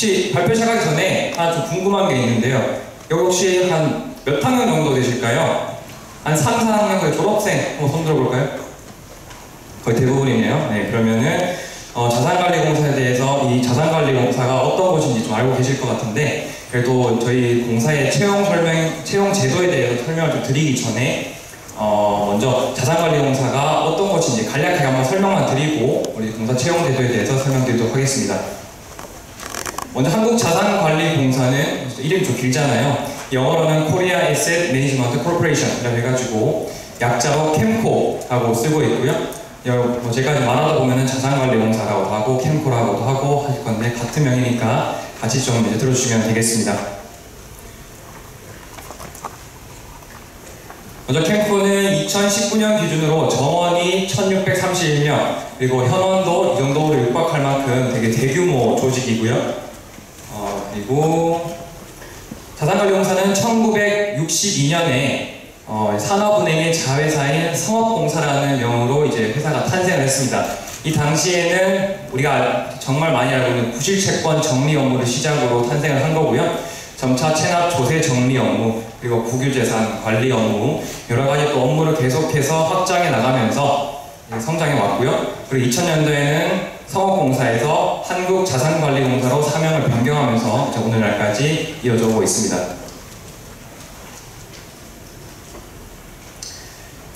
혹시 발표 시작하기 전에 하나 좀 궁금한 게 있는데요. 여기 혹시 한 몇 학년 정도 되실까요? 한 3, 4학년 졸업생 한번 손 들어볼까요? 거의 대부분이네요. 네, 그러면은 자산관리공사에 대해서 이 자산관리공사가 어떤 곳인지 좀 알고 계실 것 같은데, 그래도 저희 공사의 채용 제도에 대해서 설명을 좀 드리기 전에 먼저 자산관리공사가 어떤 곳인지 간략하게 한번 설명만 드리고 우리 공사 채용 제도에 대해서 설명드리도록 하겠습니다. 먼저 한국자산관리공사는 이름이 좀 길잖아요. 영어로는 Korea Asset Management Corporation이라고 해가지고 약자로 캠코라고 쓰고 있고요. 제가 말하다 보면은 자산관리공사라고도 하고 캠코라고도 하고 할 건데 같은 명이니까 같이 좀 이제 들어주시면 되겠습니다. 먼저 캠코는 2019년 기준으로 정원이 1631명, 그리고 현원도 이 정도로 육박할 만큼 되게 대규모 조직이고요. 그리고 자산관리공사는 1962년에 산업은행의 자회사인 성업공사라는 명으로 이제 회사가 탄생을 했습니다. 이 당시에는 우리가 정말 많이 알고 있는 부실채권 정리 업무를 시작으로 탄생을 한 거고요. 점차 체납 조세 정리 업무, 그리고 국유재산 관리 업무, 여러 가지 또 업무를 계속해서 확장해 나가면서 성장해 왔고요. 그리고 2000년도에는 성업공사에서 한국자산관리공사로 사명을 변경하면서 오늘날까지 이어져 오고 있습니다.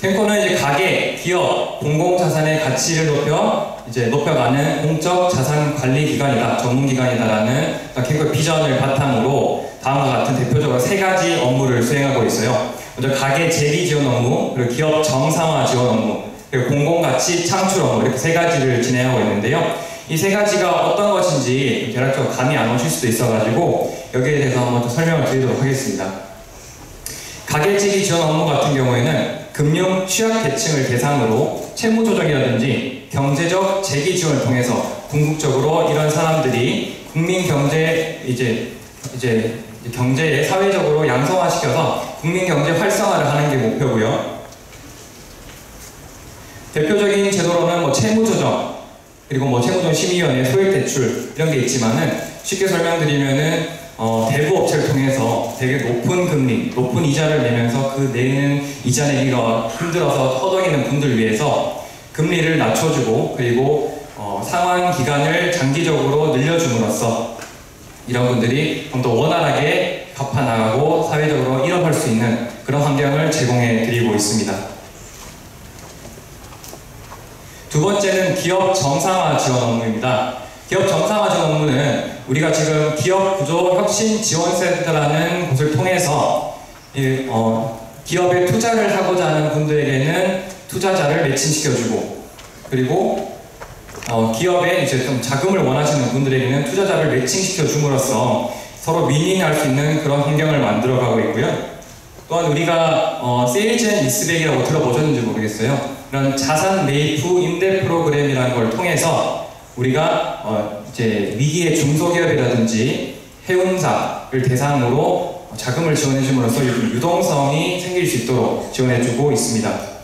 캠코는 이제 가계, 기업, 공공자산의 가치를 높여가는 공적 자산관리기관이다, 전문기관이다라는 캠코의 비전을 바탕으로 다음과 같은 대표적으로 3가지 업무를 수행하고 있어요. 먼저 가계 재기 지원 업무, 그리고 기업 정상화 지원 업무, 그리고 공공가치 창출 업무, 이렇게 3가지를 진행하고 있는데요. 이 3가지가 어떤 것인지 대략적으로 감이 안 오실 수도 있어가지고 여기에 대해서 한번 더 설명을 드리도록 하겠습니다. 가계재기 지원 업무 같은 경우에는 금융 취약계층을 대상으로 채무조정이라든지 경제적 재기 지원을 통해서 궁극적으로 이런 사람들이 국민 경제에 사회적으로 양성화시켜서 국민 경제 활성화를 하는 게 목표고요. 대표적인 제도로는 채무조정, 그리고 채무조정심의위원회, 소액대출 이런 게 있지만은 쉽게 설명드리면은 대부 업체를 통해서 되게 높은 금리, 높은 이자를 내면서 그 내는 이자 내기가 힘들어서 허덕이는 분들 위해서 금리를 낮춰주고, 그리고 상환 기간을 장기적으로 늘려줌으로써 이런 분들이 좀 더 원활하게 갚아나가고 사회적으로 일업할 수 있는 그런 환경을 제공해 드리고 있습니다. 두 번째는 기업 정상화 지원 업무입니다. 기업 정상화 지원 업무는 우리가 지금 기업 구조 혁신 지원센터라는 곳을 통해서 기업에 투자를 하고자 하는 분들에게는 투자자를 매칭시켜주고, 그리고 기업에 이제 좀 자금을 원하시는 분들에게는 투자자를 매칭시켜 줌으로써 서로 윈윈할 수 있는 그런 환경을 만들어가고 있고요. 또한 우리가 세일즈 앤 리스백이라고 들어보셨는지 모르겠어요. 이런 자산 매입 후 임대 프로그램이라는 걸 통해서 우리가 이제 위기의 중소기업이라든지 해운사를 대상으로 자금을 지원해 줌으로써 유동성이 생길 수 있도록 지원해 주고 있습니다.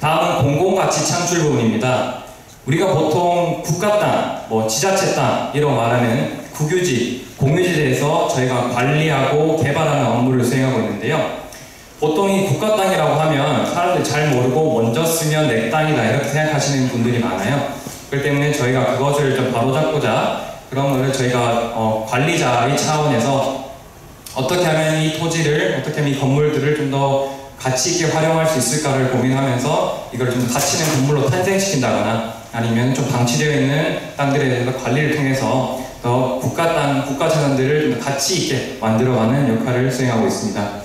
다음은 공공가치 창출 부분입니다. 우리가 보통 국가 땅, 지자체 땅 이라고 말하는 국유지, 공유지대에서 저희가 관리하고 개발하는 업무를 수행하고 있는데요. 보통 이 국가 땅이라고 하면 사람들이 잘 모르고 먼저 쓰면 내 땅이다 이렇게 생각하시는 분들이 많아요. 그렇기 때문에 저희가 그것을 좀 바로잡고자 그런 거를 저희가 관리자의 차원에서 어떻게 하면 이 토지를, 어떻게 하면 이 건물들을 좀 더 가치 있게 활용할 수 있을까를 고민하면서 이걸 좀 더 가치 있는 건물로 탄생시킨다거나 아니면 좀 방치되어 있는 땅들에 대해서 관리를 통해서 더 국가 땅, 국가 자산들을 좀 더 가치 있게 만들어가는 역할을 수행하고 있습니다.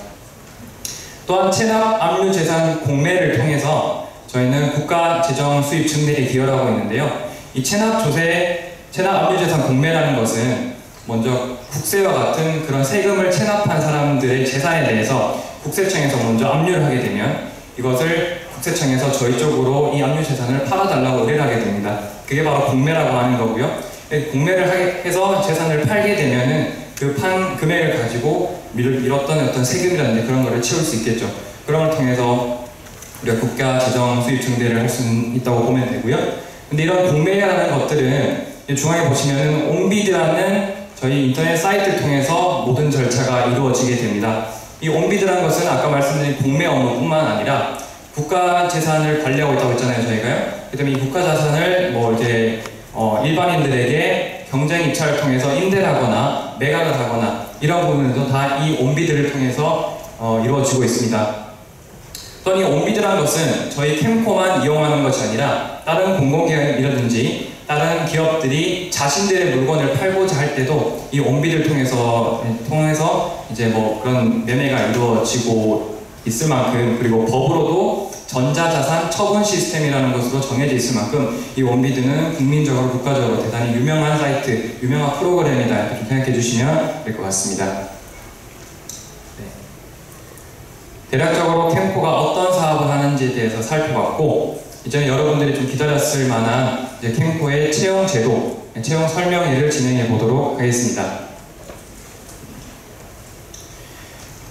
또한 체납 압류 재산 공매를 통해서 저희는 국가 재정 수입 증대에 기여를 하고 있는데요. 이 체납 압류 재산 공매라는 것은 먼저 국세와 같은 그런 세금을 체납한 사람들의 재산에 대해서 국세청에서 먼저 압류를 하게 되면 이것을 국세청에서 저희 쪽으로 이 압류 재산을 팔아달라고 의뢰를 하게 됩니다. 그게 바로 공매라고 하는 거고요. 공매를 해서 재산을 팔게 되면은 그 판 금액을 가지고 미뤘던 어떤 세금이라든지 그런 거를 채울 수 있겠죠. 그런 걸 통해서 우리가 국가 재정 수입 증대를 할 수 있다고 보면 되고요. 근데 이런 공매라는 것들은 중앙에 보시면은 온비드라는 저희 인터넷 사이트를 통해서 모든 절차가 이루어지게 됩니다. 이 온비드라는 것은 아까 말씀드린 공매 업무뿐만 아니라 국가 재산을 관리하고 있다고 했잖아요, 저희가요. 그 때문에 이 국가 자산을 뭐 이제 일반인들에게 경쟁 입찰을 통해서 임대를 하거나 매각을 하거나 이런 부분들도 다 이 온비드를 통해서 이루어지고 있습니다. 또한 이 온비드라는 것은 저희 캠코만 이용하는 것이 아니라 다른 공공기관이라든지 다른 기업들이 자신들의 물건을 팔고자 할 때도 이 온비드를 통해서 이제 뭐 그런 매매가 이루어지고 있을 만큼, 그리고 법으로도 전자자산 처분 시스템이라는 것으로 정해져 있을 만큼 이 온비드는 국민적으로 국가적으로 대단히 유명한 사이트, 유명한 프로그램이다 이렇게 좀 생각해 주시면 될 것 같습니다. 네. 대략적으로 캠코가 어떤 사업을 하는지에 대해서 살펴봤고, 이제는 여러분들이 좀 기다렸을 만한 이제 캠코의 채용 제도, 채용 설명회를 진행해 보도록 하겠습니다.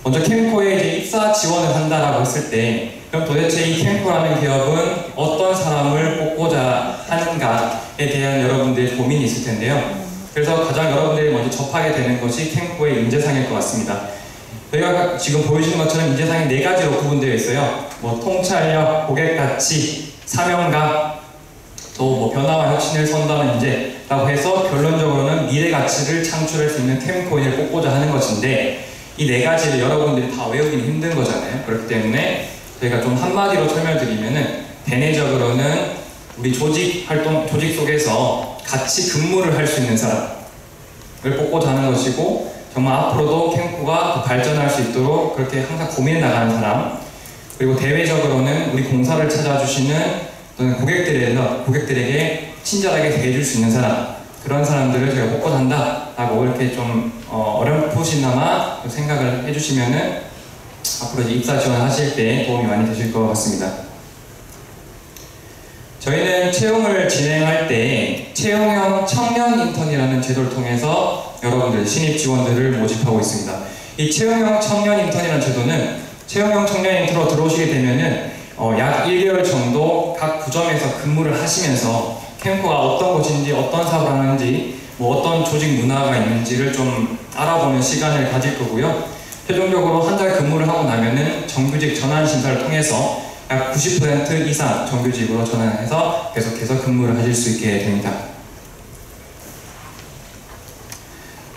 먼저 캠코에 이제 입사 지원을 한다라고 했을 때, 그럼 도대체 이 캠코라는 기업은 어떤 사람을 뽑고자 하는가에 대한 여러분들의 고민이 있을 텐데요. 그래서 가장 여러분들이 먼저 접하게 되는 것이 캠코의 인재상일 것 같습니다. 저희가 지금 보여주는 것처럼 인재상이 4가지로 구분되어 있어요. 뭐 통찰력, 고객가치, 사명감, 또 뭐 변화와 혁신을 선도하는 인재라고 해서 결론적으로는 미래 가치를 창출할 수 있는 캠코인을 뽑고자 하는 것인데, 이 4가지를 여러분들이 다 외우기는 힘든 거잖아요. 그렇기 때문에 저희가 좀 한마디로 설명드리면은, 대내적으로는 우리 조직 속에서 같이 근무를 할 수 있는 사람을 뽑고자 하는 것이고, 정말 앞으로도 캠코가 더 발전할 수 있도록 그렇게 항상 고민해 나가는 사람, 그리고 대외적으로는 우리 공사를 찾아주시는 또는 고객들에게 친절하게 대해줄 수 있는 사람, 그런 사람들을 저희가 뽑고자 한다라고 이렇게 좀 어렴풋이나마 생각을 해주시면은 앞으로 이제 입사 지원하실 때 도움이 많이 되실 것 같습니다. 저희는 채용을 진행할 때 채용형 청년 인턴이라는 제도를 통해서 여러분들 신입 직원들을 모집하고 있습니다. 이 채용형 청년 인턴이라는 제도는 채용형 청년 인턴으로 들어오시게 되면은 약 1개월 정도 각 부점에서 근무를 하시면서 캠코가 어떤 곳인지, 어떤 사업을 하는지, 뭐 어떤 조직 문화가 있는지를 좀 알아보는 시간을 가질 거고요. 최종적으로 한 달 근무를 하고 나면은 정규직 전환 심사를 통해서 약 90% 이상 정규직으로 전환해서 계속해서 근무를 하실 수 있게 됩니다.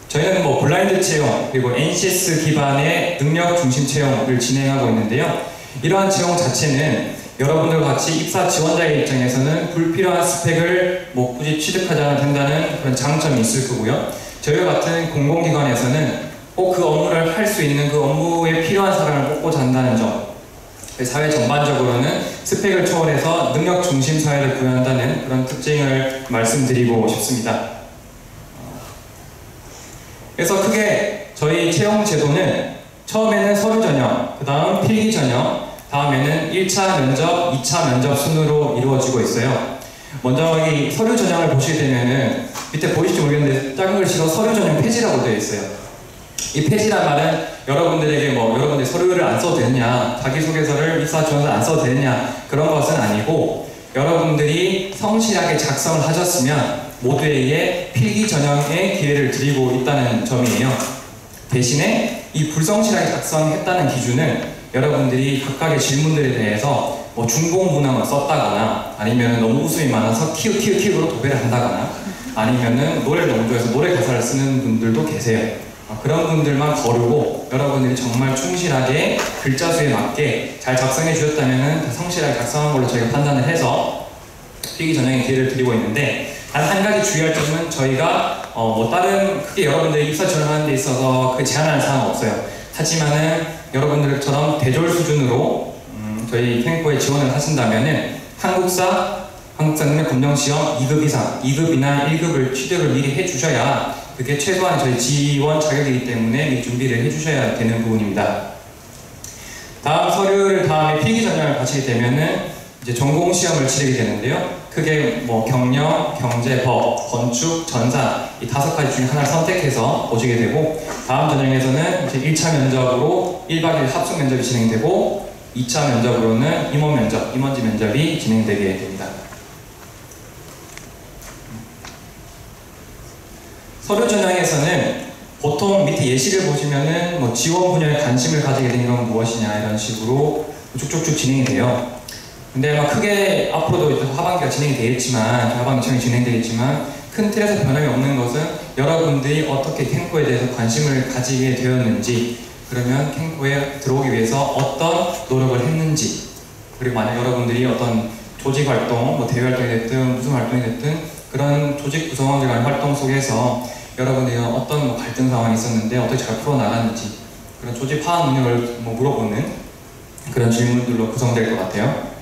저희는 뭐 블라인드 채용, 그리고 NCS 기반의 능력 중심 채용을 진행하고 있는데요. 이러한 채용 자체는 여러분들과 같이 입사 지원자의 입장에서는 불필요한 스펙을 뭐 굳이 취득하지 않아도 된다는 그런 장점이 있을 거고요. 저희와 같은 공공기관에서는 꼭 그 업무를 할 수 있는 그 업무에 필요한 사람을 뽑고자 한다는 점, 사회 전반적으로는 스펙을 초월해서 능력 중심 사회를 구현한다는 그런 특징을 말씀드리고 싶습니다. 그래서 크게 저희 채용 제도는 처음에는 서류 전형, 그 다음 필기 전형, 다음에는 1차 면접, 2차 면접 순으로 이루어지고 있어요. 먼저 이 서류 전형을 보시게 되면은 밑에 보이실지 모르겠는데 작은 글씨로 서류 전형 폐지라고 되어 있어요. 이 폐지란 말은 여러분들에게 뭐 여러분들이 서류를 안 써도 되느냐, 자기소개서를 입사 지원서 안 써도 되느냐, 그런 것은 아니고, 여러분들이 성실하게 작성을 하셨으면 모두에게 필기 전형의 기회를 드리고 있다는 점이에요. 대신에 이 불성실하게 작성했다는 기준은 여러분들이 각각의 질문들에 대해서 뭐 중복 문항을 썼다거나, 아니면 너무 웃음이 많아서 키읔으로 도배를 한다거나, 아니면은 노래를 너무 좋아해서 노래 가사를 쓰는 분들도 계세요. 그런 분들만 거르고 여러분들이 정말 충실하게 글자 수에 맞게 잘 작성해 주셨다면 성실하게 작성한 걸로 저희가 판단을 해서 필기 전형의 기회를 드리고 있는데, 단 한 가지 주의할 점은 저희가 뭐 다른 크게 여러분들이 입사 지원하는 데 있어서 그 제한하는 사항은 없어요. 하지만은 여러분들처럼 대졸 수준으로 저희 캠코에 지원을 하신다면은 한국사 능력 검정 시험 2급 이상, 2급이나 1급을 취득을 미리 해주셔야, 그게 최소한 저희 지원 자격이기 때문에 미리 준비를 해주셔야 되는 부분입니다. 다음 서류를 다음에 필기 전형을 마치게 되면은 이제 전공 시험을 치르게 되는데요. 크게 뭐 경영, 경제, 법, 건축, 전산 이 5가지 중에 하나를 선택해서 보시게 되고, 다음 전형에서는 이제 1차 면접으로 1박 2일 합숙 면접이 진행되고, 2차 면접으로는 임원지 면접이 진행되게 됩니다. 서류 전형에서는 보통 밑에 예시를 보시면은 뭐 지원 분야에 관심을 가지게 된 건 무엇이냐 이런 식으로 쭉쭉쭉 진행이 돼요. 근데 막 크게 앞으로도 하반기가 진행이 되겠지만, 하반기 청이 진행되겠지만 큰 틀에서 변함이 없는 것은 여러분들이 어떻게 캠코에 대해서 관심을 가지게 되었는지, 그러면 캠코에 들어오기 위해서 어떤 노력을 했는지, 그리고 만약 여러분들이 어떤 조직 활동, 뭐 대외 활동이 됐든 무슨 활동이 됐든 그런 조직 구성원들 간의 활동 속에서 여러분들이 어떤 뭐 갈등 상황이 있었는데 어떻게 잘 풀어나갔는지, 그런 조직 파악 능력을 뭐 물어보는 그런 질문들로 구성될 것 같아요.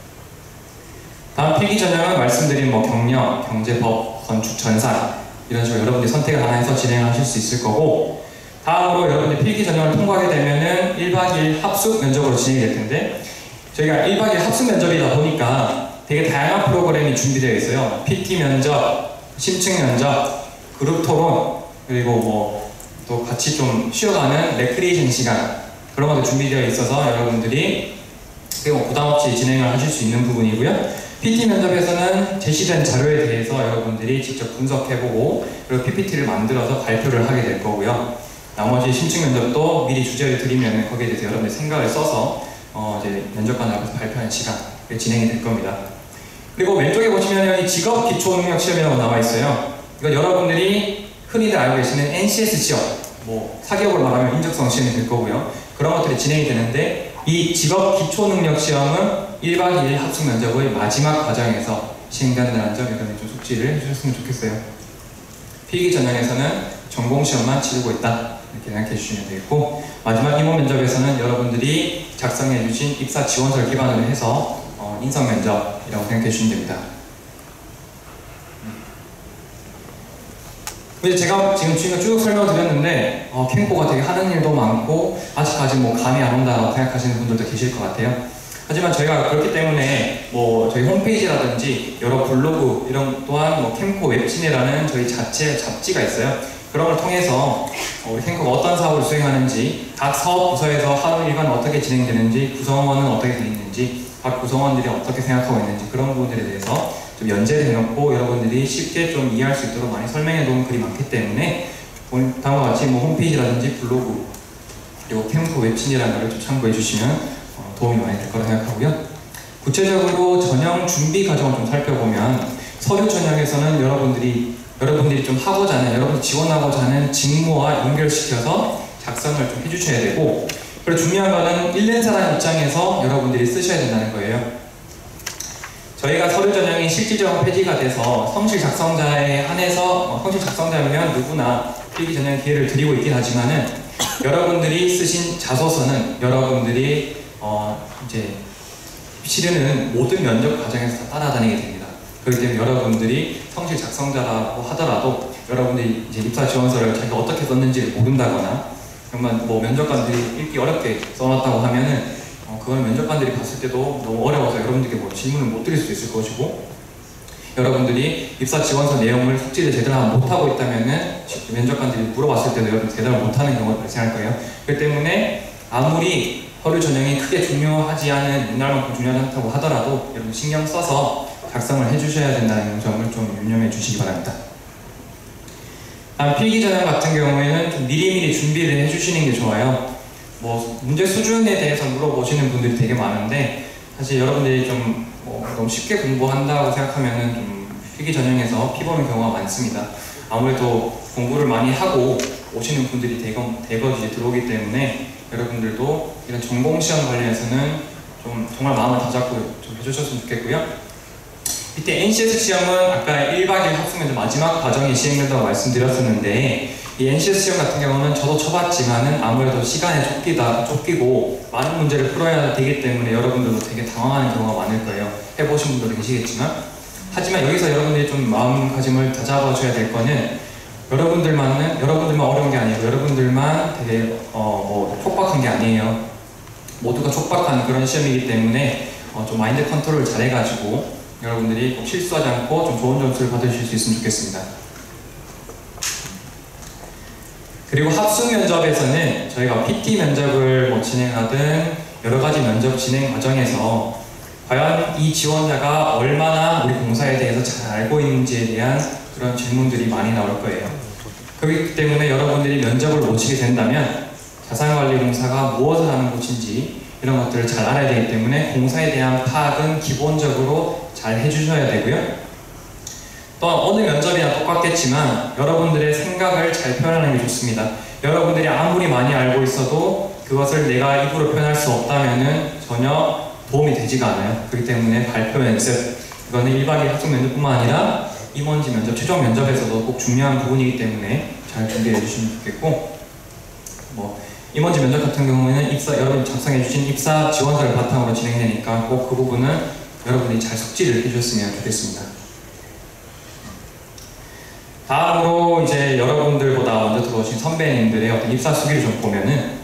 다음 필기 전형은 말씀드린 뭐 경력, 경제법, 건축, 전산 이런 식으로 여러분들이 선택을 하나 해서 진행하실 수 있을 거고, 다음으로 여러분들이 필기 전형을 통과하게 되면은 1박 2일 합숙 면접으로 진행이 될 텐데, 저희가 1박 2일 합숙 면접이다 보니까 되게 다양한 프로그램이 준비되어 있어요. PT 면접, 심층 면접, 그룹 토론, 그리고 뭐 또 같이 좀 쉬어가는 레크리에이션 시간, 그런 것도 준비되어 있어서 여러분들이 뭐 부담 없이 진행을 하실 수 있는 부분이고요. PT 면접에서는 제시된 자료에 대해서 여러분들이 직접 분석해보고 그리고 PPT를 만들어서 발표를 하게 될 거고요. 나머지 심층 면접도 미리 주제를 드리면 거기에 대해서 여러분들 생각을 써서 이제 면접관 앞에서 발표하는 시간 진행이 될 겁니다. 그리고 왼쪽에 보시면 여기 직업 기초 능력 시험이라고 나와 있어요. 이건 여러분들이 흔히들 알고 계시는 NCS 시험, 뭐 사기업으로 말하면 인적성 시험이 될 거고요. 그런 것들이 진행이 되는데, 이 직업 기초 능력 시험은 1박 2일 합숙 면접의 마지막 과정에서 시행된다는 점 여러분이 좀 숙지를 해주셨으면 좋겠어요. 필기 전형에서는 전공 시험만 치르고 있다 이렇게 생각해 주시면 되겠고, 마지막 임원 면접에서는 여러분들이 작성해 주신 입사 지원서를 기반으로 해서 인성 면접이라고 생각해 주시면 됩니다. 이제 제가 지금 쭉 설명드렸는데 캠코가 되게 하는 일도 많고 아직까지 뭐 감이 안 온다고 생각하시는 분들도 계실 것 같아요. 하지만 저희가 그렇기 때문에 뭐 저희 홈페이지라든지 여러 블로그 이런, 또한 뭐 캠코 웹진이라는 저희 자체 잡지가 있어요. 그런 걸 통해서 우리 캠코가 어떤 사업을 수행하는지, 각 사업 부서에서 하루 일과는 어떻게 진행되는지, 구성원은 어떻게 되어 있는지, 각 구성원들이 어떻게 생각하고 있는지, 그런 부분들에 대해서 좀 연재를 해놓고 여러분들이 쉽게 좀 이해할 수 있도록 많이 설명해 놓은 글이 많기 때문에 다음과 같이 뭐 홈페이지라든지 블로그 그리고 캠코 웹진이라는 걸 좀 참고해 주시면 도움이 많이 될 거라 생각하고요. 구체적으로 전형 준비 과정을 좀 살펴보면, 서류 전형에서는 여러분들이 좀 하고자 하는, 여러분들이 지원하고자 하는 직무와 연결시켜서 작성을 좀 해주셔야 되고, 그리고 중요한 거는 1년사라는 입장에서 여러분들이 쓰셔야 된다는 거예요. 저희가 서류 전형이 실질적으로 폐지가 돼서 성실 작성자에 한해서 성실 작성자면 누구나 필기 전형 기회를 드리고 있긴 하지만은, 여러분들이 쓰신 자소서는 여러분들이 이제 실은 모든 면접 과정에서 다 따라다니게 됩니다. 그렇기 때문에 여러분들이 성실 작성자라고 하더라도 여러분들이 이제 입사 지원서를 자기가 어떻게 썼는지를 모른다거나, 정말 뭐 면접관들이 읽기 어렵게 써놨다고 하면은 그건 면접관들이 봤을 때도 너무 어려워서 여러분들께 뭐 질문을 못 드릴 수도 있을 것이고, 여러분들이 입사 지원서 내용을 숙지를 제대로 못하고 있다면은 면접관들이 물어봤을 때도 여러분 대답을 못하는 경우가 발생할 거예요. 그렇기 때문에 아무리 서류 전형이 크게 중요하지 않은, 옛날만큼 중요하지 않다고 하더라도 여러분 신경 써서 작성을 해주셔야 된다는 점을 좀 유념해 주시기 바랍니다. 다음 필기 전형 같은 경우에는 좀 미리미리 준비를 해주시는 게 좋아요. 뭐 문제 수준에 대해서 물어보시는 분들이 되게 많은데, 사실 여러분들이 좀 너무 쉽게 공부한다고 생각하면은 좀 필기 전형에서 피보는 경우가 많습니다. 아무래도 공부를 많이 하고 오시는 분들이 대거 들어오기 때문에 여러분들도 이런 전공 시험 관련해서는 좀 정말 마음을 다잡고 좀 해주셨으면 좋겠고요. 이때 NCS 시험은 아까 1박 2일 합숙면접 마지막 과정이 시행된다고 말씀드렸었는데, 이 NCS 시험 같은 경우는 저도 쳐봤지만은 아무래도 시간에 쫓기고 많은 문제를 풀어야 되기 때문에 여러분들도 되게 당황하는 경우가 많을 거예요. 해보신 분들도 계시겠지만, 하지만 여기서 여러분들이 좀 마음가짐을 다잡아줘야 될 거는, 여러분들만 어려운 게 아니고 여러분들만 되게 뭐 촉박한 게 아니에요. 모두가 촉박한 그런 시험이기 때문에 좀 마인드 컨트롤을 잘 해가지고 여러분들이 꼭 실수하지 않고 좀 좋은 점수를 받으실 수 있으면 좋겠습니다. 그리고 합숙 면접에서는 저희가 PT 면접을 뭐 진행하든 여러 가지 면접 진행 과정에서 과연 이 지원자가 얼마나 우리 공사에 대해서 잘 알고 있는지에 대한 그런 질문들이 많이 나올 거예요. 그렇기 때문에 여러분들이 면접을 못 치게 된다면 자산관리공사가 무엇을 하는 곳인지 이런 것들을 잘 알아야 되기 때문에 공사에 대한 파악은 기본적으로 잘 해주셔야 되고요. 또 어느 면접이나 똑같겠지만 여러분들의 생각을 잘 표현하는 게 좋습니다. 여러분들이 아무리 많이 알고 있어도 그것을 내가 입으로 표현할 수 없다면 전혀 도움이 되지가 않아요. 그렇기 때문에 발표 연습, 이거는 1박 2일 학종 면접뿐만 아니라 임원지 면접, 최종 면접에서도 꼭 중요한 부분이기 때문에 잘 준비해 주시면 좋겠고, 임원지 면접 같은 경우에는 여러분이 작성해 주신 입사 지원서를 바탕으로 진행되니까 꼭 그 부분은 여러분이 잘 숙지를 해주셨으면 좋겠습니다. 다음으로 이제 여러분들보다 먼저 들어오신 선배님들의 어떤 입사 수기를 좀 보면은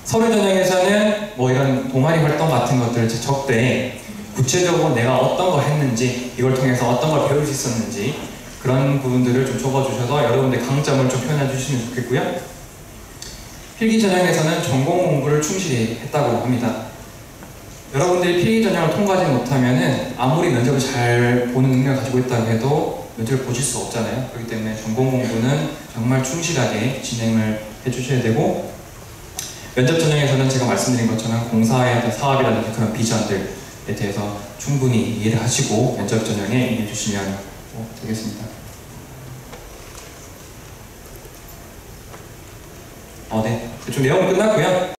서류 전형에서는 이런 동아리 활동 같은 것들을 적되 구체적으로 내가 어떤 걸 했는지, 이걸 통해서 어떤 걸 배울 수 있었는지 그런 부분들을 좀 적어주셔서 여러분들의 강점을 좀 표현해 주시면 좋겠고요. 필기 전형에서는 전공 공부를 충실히 했다고 합니다. 여러분들이 필기 전형을 통과하지 못하면은 아무리 면접을 잘 보는 능력을 가지고 있다고 해도 면접을 보실 수 없잖아요. 그렇기 때문에 전공 공부는 정말 충실하게 진행을 해주셔야 되고, 면접 전형에서는 제가 말씀드린 것처럼 공사의 어떤 사업이라든지 그런 비전들에 대해서 충분히 이해를 하시고 면접 전형에 임해 주시면 되겠습니다. 네, 대충 내용은 끝났고요.